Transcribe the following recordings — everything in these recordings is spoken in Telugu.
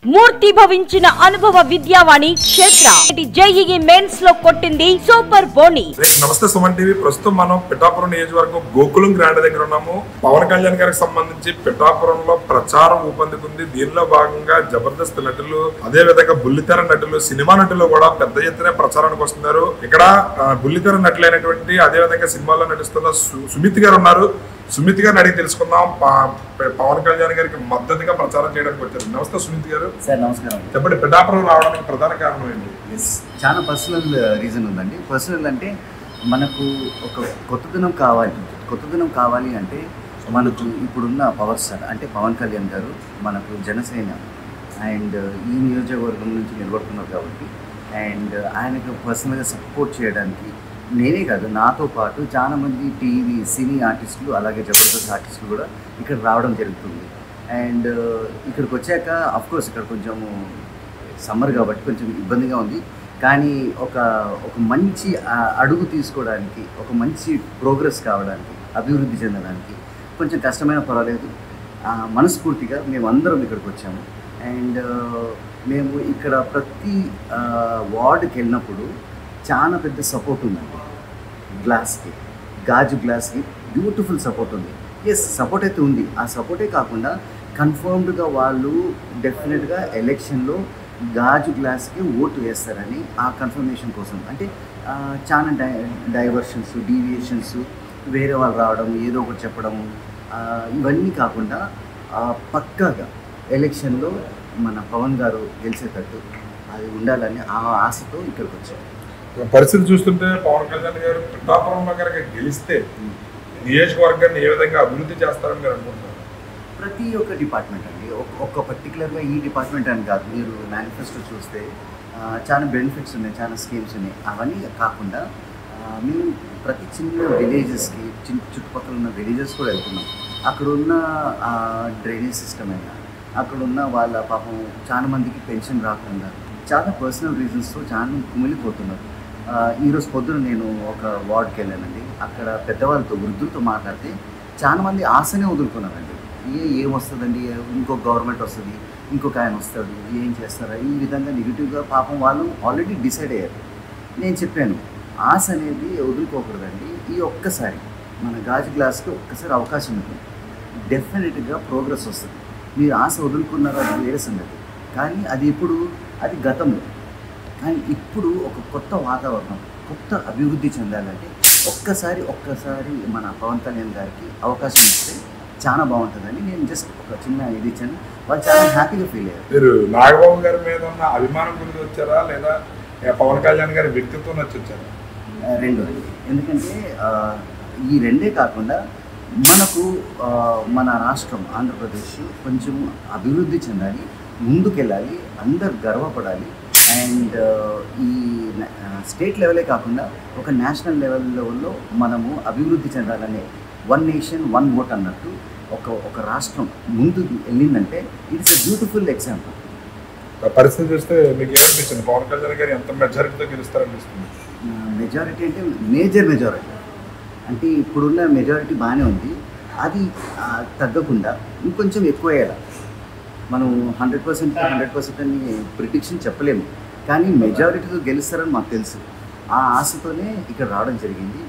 మూర్తి భవించిన అనుభవ విద్యావాణి క్షేత్ర జేఈఈ మెయిన్స్ లో కొట్టింది సూపర్ బోని. నమస్తే సుమన్ టీవీ. ప్రస్తుతం మనం పిఠాపురం నియోజకవర్గం గోకులం గ్రాండ్ దగ్గర ఉన్నాము. పవన్ కళ్యాణ్ గారికి సంబంధించి పిఠాపురంలో ప్రచారం ఊపందుకుంది. దీనిలో భాగంగా జబర్దస్త్ నటులు, అదే విధంగా బుల్లితెర నటులు, సినిమా నటులు కూడా పెద్ద ఎత్తున ప్రచారానికి వస్తున్నారు. ఇక్కడ బుల్లితెర నటులైనటువంటి అదే విధంగా సినిమాల్లో నటిస్తున్న సుమిత్ గారు ఉన్నారు. సుమిత్ గారిని అడిగి తెలుసుకుందాం. పవన్ కళ్యాణ్ గారికి మద్దతుగా ప్రచారం చేయడానికి వచ్చారు. నమస్తే సుమిత్ గారు. సార్ నమస్కారం. చెప్పండి, పిఠాపురం రావడానికి ప్రధాన కారణం ఏంటి? చాలా పర్సనల్ రీజన్ ఉందండి. పర్సనల్ అంటే మనకు ఒక కొత్తదనం కావాలి అంటే మనకు ఇప్పుడున్న పవర్ స్టార్ అంటే పవన్ కళ్యాణ్ గారు మనకు జనసేన అండ్ ఈ నియోజకవర్గం నుంచి నిలబడుతున్నారు కాబట్టి అండ్ ఆయనకు పర్సనల్గా సపోర్ట్ చేయడానికి నేనే కాదు, నాతో పాటు చాలామంది టీవీ సినీ ఆర్టిస్టులు అలాగే జబర్దస్త్ ఆర్టిస్టులు కూడా ఇక్కడ రావడం జరుగుతుంది. అండ్ ఇక్కడికి వచ్చాక అఫ్కోర్స్ ఇక్కడ కొంచెము సమ్మర్ కాబట్టి కొంచెం ఇబ్బందిగా ఉంది. కానీ ఒక మంచి అడుగు తీసుకోవడానికి, ఒక మంచి ప్రోగ్రెస్ కావడానికి, అభివృద్ధి చెందడానికి కొంచెం కష్టమైన పర్వాలేదు. మనస్ఫూర్తిగా మేమందరం ఇక్కడికి వచ్చాము. అండ్ మేము ఇక్కడ ప్రతి వార్డుకి వెళ్ళినప్పుడు చాలా పెద్ద సపోర్ట్ ఉందండి. గాజు గ్లాస్కి బ్యూటిఫుల్ సపోర్ట్ ఉంది. ఎస్, సపోర్ట్ అయితే ఉంది. ఆ సపోర్టే కాకుండా కన్ఫర్మ్డ్గా వాళ్ళు డెఫినెట్గా ఎలక్షన్లో గాజు గ్లాస్కి ఓటు వేస్తారని ఆ కన్ఫర్మేషన్ కోసం అంటే చాలా డైవర్షన్స్, డీవియేషన్స్, వేరే వాళ్ళు రావడం, ఏదో ఒకటి చెప్పడము, ఇవన్నీ కాకుండా పక్కాగా ఎలక్షన్లో మన పవన్ గారు గెలిచేటట్టు అది ఉండాలని ఆ ఆశతో ఇక్కడికి వచ్చారు. పరిస్థితి చూస్తుంటే పవన్ కళ్యాణ్ గారు పిఠాపురంలో కనుక గెలిస్తే నియోజకవర్గాన్ని ఏ విధంగా అభివృద్ధి చేస్తారని మీరు అనుకుంటున్నారు? ప్రతి ఒక్క డిపార్ట్మెంట్ అండి, ఒక్క పర్టికులర్గా ఈ డిపార్ట్మెంట్ అని కాదు. మీరు మేనిఫెస్టో చూస్తే చాలా బెనిఫిట్స్ ఉన్నాయి, చాలా స్కీమ్స్ ఉన్నాయి. అవన్నీ కాకుండా మేము ప్రతి చిన్న విలేజెస్కి, చుట్టుపక్కల ఉన్న విలేజెస్ కూడా వెళ్తున్నాం. అక్కడ ఉన్న డ్రైనేజ్ సిస్టమ్ అయినా, అక్కడ ఉన్న వాళ్ళ పాపం చాలా మందికి పెన్షన్ రాకుండా చాలా పర్సనల్ రీజన్స్తో చాలా కుమిలిపోతున్నారు. ఈరోజు పొద్దున నేను ఒక వార్డ్కి వెళ్ళానండి. అక్కడ పెద్దవాళ్ళతో, వృద్ధులతో మాట్లాడితే చాలామంది ఆశనే వదులుకున్నారండి. ఏమొస్తుందండి, ఇంకో గవర్నమెంట్ వస్తుంది, ఇంకొక ఆయన వస్తాడు, ఏం చేస్తారా, ఈ విధంగా నెగిటివ్గా పాపం వాళ్ళు ఆల్రెడీ డిసైడ్ అయ్యారు. నేను చెప్పాను, ఆశ అనేది వదులుకోకూడదండి. ఈ ఒక్కసారి మన గాజు గ్లాస్కి ఒక్కసారి అవకాశం ఉంటుంది, డెఫినెట్గా ప్రోగ్రెస్ వస్తుంది. మీరు ఆశ వదులుకున్నారో అది వేరే సంగతి, కానీ అది గతంలో. కానీ ఇప్పుడు ఒక కొత్త వాతావరణం, కొత్త అభివృద్ధి చెందాలంటే ఒక్కసారి మన పవన్ కళ్యాణ్ గారికి అవకాశం ఇస్తే చాలా బాగుంటుందని నేను జస్ట్ ఒక చిన్న ఇది ఇచ్చాను. వాళ్ళు చాలా హ్యాపీగా ఫీల్ అయ్యారు. మీరు నాగబాబు గారి మీద ఉన్న అభిమానం గురించి వచ్చారా, లేదా పవన్ కళ్యాణ్ గారి వ్యక్తిత్వం వచ్చి వచ్చారా? రెండు. ఎందుకంటే ఈ రెండే కాకుండా మనకు మన రాష్ట్రం ఆంధ్రప్రదేశ్ కొంచెం అభివృద్ధి చెందాలి, ముందుకెళ్ళాలి, అందరు గర్వపడాలి. అండ్ ఈ స్టేట్ లెవెలే కాకుండా ఒక నేషనల్ లెవెల్లో మనము అభివృద్ధి చెందాలనే వన్ నేషన్ వన్ ఓట్ అన్నట్టు ఒక రాష్ట్రం ముందుకు వెళ్ళిందంటే ఇట్స్ ఎ బ్యూటిఫుల్ ఎగ్జాంపుల్. పరిస్థితి చూస్తే మీకు ఏమనిపిస్తుంది? పవన్ కళ్యాణ్ గారు ఎంత మెజారిటీతో గెలుస్తారనిపిస్తుంది? మెజారిటీ అంటే మేజర్ మెజారిటీ అంటే ఇప్పుడున్న మెజారిటీ బాగానే ఉంది. అది తగ్గకుండా ఇంకొంచెం ఎక్కువ అయ్యేలా. మనం 100% అని ప్రిడిక్షన్ చెప్పలేము, కానీ మెజారిటీతో గెలుస్తారని మాకు తెలుసు. ఆ ఆశతోనే ఇక్కడ రావడం జరిగింది.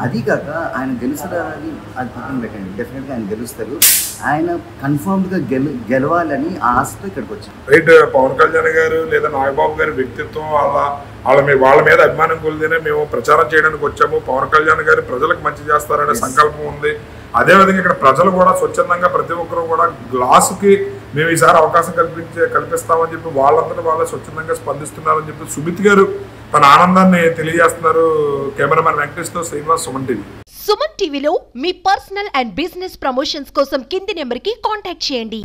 అది కాక ఆయన గెలుస్తారని అది పక్కన పెట్టండి, డెఫినెట్గా ఆయన గెలుస్తారు. ఆయన కన్ఫర్మ్డ్గా గెలవాలని ఆ ఆశతో ఇక్కడికి వచ్చాం. రైట్. పవన్ కళ్యాణ్ గారు లేదా నాగబాబు గారి వ్యక్తిత్వం వాళ్ళ మీద అభిమానం కొలిదేనే మేము ప్రచారం చేయడానికి వచ్చాము. పవన్ కళ్యాణ్ గారు ప్రజలకు మంచి చేస్తారనే సంకల్పం ఉంది. అదేవిధంగా ఇక్కడ ప్రజలు కూడా స్వచ్ఛందంగా ప్రతి ఒక్కరు కూడా గ్లాసుకి మేము ఈసారి అవకాశం కల్పిస్తామని చెప్పి వాళ్ళందరూ వాళ్ళే స్వచ్ఛందంగా స్పందిస్తున్నారని చెప్పి సుమిత్ గారు తన ఆనందాన్ని తెలియజేస్తున్నారు. కెమెరామెన్ వెంకటేష్తో శ్రీనివాస్, సుమన్ టీవీ. సుమన్ టీవీలో మీ పర్సనల్ అండ్ బిజినెస్ ప్రమోషన్స్ కోసం కింది నెంబర్కి కాంటాక్ట్ చేయండి.